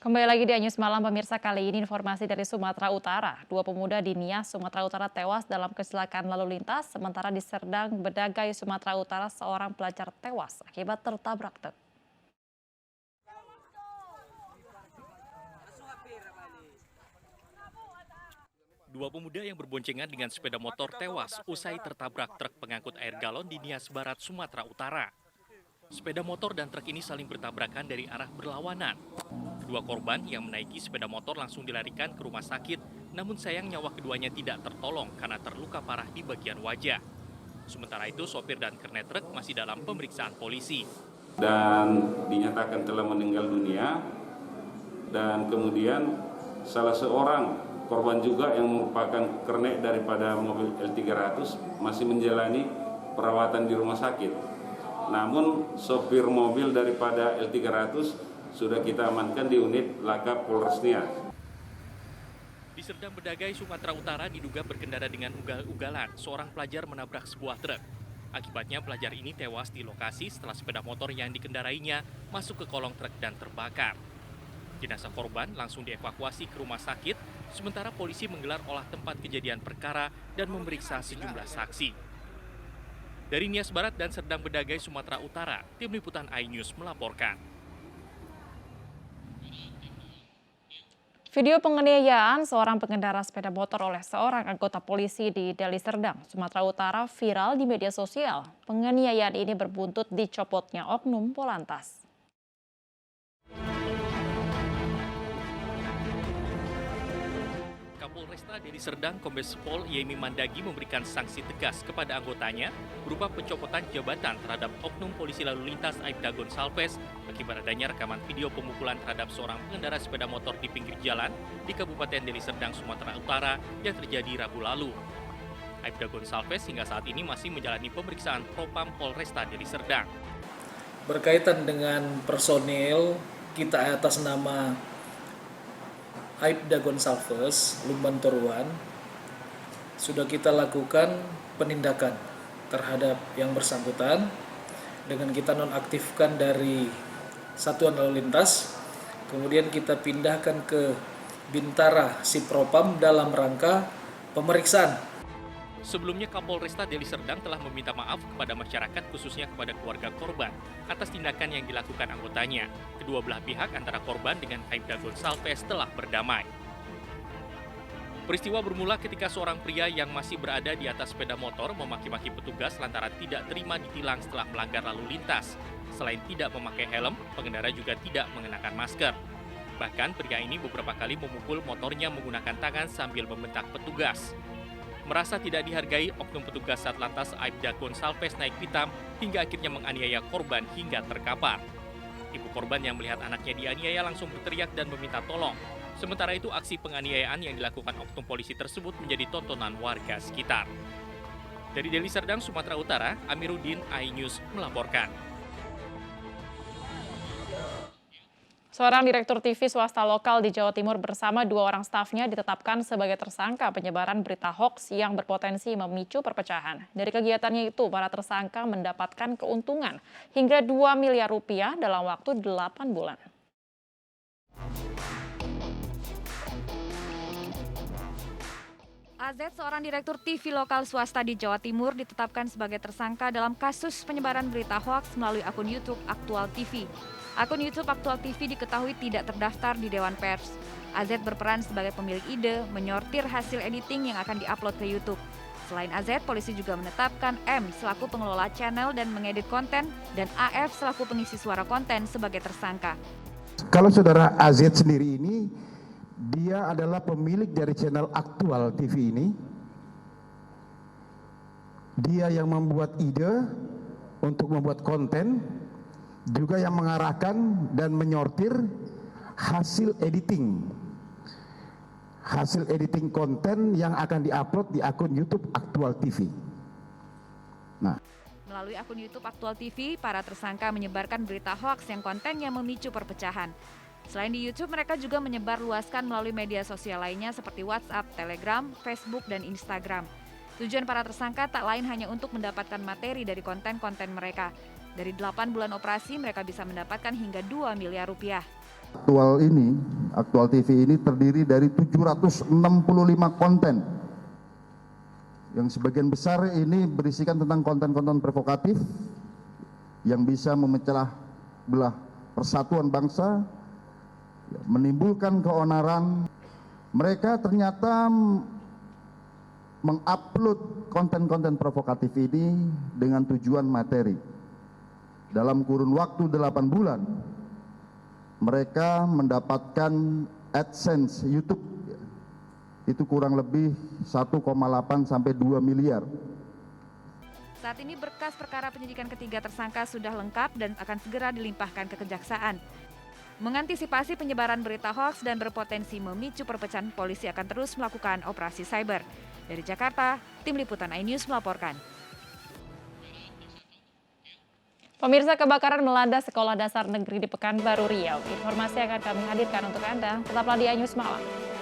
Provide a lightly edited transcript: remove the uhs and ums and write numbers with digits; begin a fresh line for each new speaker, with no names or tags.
Kembali lagi di News Malam pemirsa, kali ini informasi dari Sumatera Utara. Dua pemuda di Nias, Sumatera Utara tewas dalam kecelakaan lalu lintas, sementara di Serdang, Bedagai, Sumatera Utara seorang pelajar tewas akibat tertabrak truk.
Dua pemuda yang berboncengan dengan sepeda motor tewas usai tertabrak truk pengangkut air galon di Nias Barat, Sumatera Utara. Sepeda motor dan truk ini saling bertabrakan dari arah berlawanan. Kedua korban yang menaiki sepeda motor langsung dilarikan ke rumah sakit, namun sayang nyawa keduanya tidak tertolong karena terluka parah di bagian wajah. Sementara itu, sopir dan kernet truk masih dalam pemeriksaan polisi.
Dan dinyatakan telah meninggal dunia, dan kemudian salah seorang korban juga yang merupakan kernet daripada mobil L300 masih menjalani perawatan di rumah sakit. Namun sopir mobil daripada L300 sudah kita amankan di unit Laka Polres Nias.
Di Serdang Bedagai, Sumatera Utara diduga berkendara dengan ugal-ugalan, seorang pelajar menabrak sebuah truk. Akibatnya pelajar ini tewas di lokasi setelah sepeda motor yang dikendarainya masuk ke kolong truk dan terbakar. Jenazah korban langsung dievakuasi ke rumah sakit, sementara polisi menggelar olah tempat kejadian perkara dan memeriksa sejumlah saksi. Dari Nias Barat dan Serdang Bedagai, Sumatera Utara, Tim Liputan iNews melaporkan.
Video penganiayaan seorang pengendara sepeda motor oleh seorang anggota polisi di Deli Serdang, Sumatera Utara viral di media sosial. Penganiayaan ini berbuntut dicopotnya oknum Polantas.
Kapolresta Deli Serdang Kombes Pol Yemi Mandagi memberikan sanksi tegas kepada anggotanya berupa pencopotan jabatan terhadap oknum polisi lalu lintas Aibda Gonsalves akibat adanya rekaman video pemukulan terhadap seorang pengendara sepeda motor di pinggir jalan di Kabupaten Deli Serdang, Sumatera Utara yang terjadi Rabu lalu. Aibda Gonsalves hingga saat ini masih menjalani pemeriksaan Propam Polresta Deli Serdang.
Berkaitan dengan personil, kita atas nama Aibda Gonsalves, Lumban Toruan, sudah kita lakukan penindakan terhadap yang bersangkutan dengan kita nonaktifkan dari satuan lalu lintas, kemudian kita pindahkan ke Bintara Sipropam dalam rangka pemeriksaan.
Sebelumnya Kapolresta Deli Serdang telah meminta maaf kepada masyarakat khususnya kepada keluarga korban atas tindakan yang dilakukan anggotanya. Kedua belah pihak antara korban dengan Aibda Gonsalves telah berdamai. Peristiwa bermula ketika seorang pria yang masih berada di atas sepeda motor memaki-maki petugas lantaran tidak terima ditilang setelah melanggar lalu lintas. Selain tidak memakai helm, pengendara juga tidak mengenakan masker. Bahkan pria ini beberapa kali memukul motornya menggunakan tangan sambil membentak petugas. Merasa tidak dihargai, oknum petugas Satlantas Aibda Gonsalves naik pitam hingga akhirnya menganiaya korban hingga terkapar. Ibu korban yang melihat anaknya dianiaya langsung berteriak dan meminta tolong. Sementara itu aksi penganiayaan yang dilakukan oknum polisi tersebut menjadi tontonan warga sekitar. Dari Deli Serdang, Sumatera Utara, Amiruddin, iNews melaporkan.
Seorang direktur TV swasta lokal di Jawa Timur bersama dua orang stafnya ditetapkan sebagai tersangka penyebaran berita hoaks yang berpotensi memicu perpecahan. Dari kegiatannya itu, para tersangka mendapatkan keuntungan hingga 2 miliar rupiah dalam waktu 8 bulan.
AZ, seorang direktur TV lokal swasta di Jawa Timur, ditetapkan sebagai tersangka dalam kasus penyebaran berita hoaks melalui akun YouTube Aktual TV. Akun YouTube Aktual TV diketahui tidak terdaftar di Dewan Pers. AZ berperan sebagai pemilik ide, menyortir hasil editing yang akan diupload ke YouTube. Selain AZ, polisi juga menetapkan M selaku pengelola channel dan mengedit konten, dan AF selaku pengisi suara konten sebagai tersangka.
Kalau saudara AZ sendiri ini, dia adalah pemilik dari channel Aktual TV ini. Dia yang membuat ide untuk membuat konten, juga yang mengarahkan dan menyortir hasil editing konten yang akan diupload di akun YouTube Aktual TV.
Melalui akun YouTube Aktual TV, para tersangka menyebarkan berita hoaks yang kontennya memicu perpecahan. Selain di YouTube, mereka juga menyebarluaskan melalui media sosial lainnya seperti WhatsApp, Telegram, Facebook, dan Instagram. Tujuan para tersangka tak lain hanya untuk mendapatkan materi dari konten-konten mereka. Dari 8 bulan operasi, mereka bisa mendapatkan hingga 2 miliar rupiah.
Aktual TV ini terdiri dari 765 konten. Yang sebagian besar ini berisikan tentang konten-konten provokatif yang bisa memecah belah persatuan bangsa, menimbulkan keonaran. Mereka ternyata mengupload konten-konten provokatif ini dengan tujuan materi. Dalam kurun waktu 8 bulan, mereka mendapatkan AdSense YouTube itu kurang lebih 1,8 sampai 2 miliar.
Saat ini berkas perkara penyidikan ketiga tersangka sudah lengkap dan akan segera dilimpahkan ke kejaksaan. Mengantisipasi penyebaran berita hoaks dan berpotensi memicu perpecahan, polisi akan terus melakukan operasi cyber. Dari Jakarta, Tim Liputan iNews melaporkan.
Pemirsa, kebakaran melanda sekolah dasar negeri di Pekanbaru Riau. Informasi akan kami hadirkan untuk Anda. Tetaplah di iNews Malam.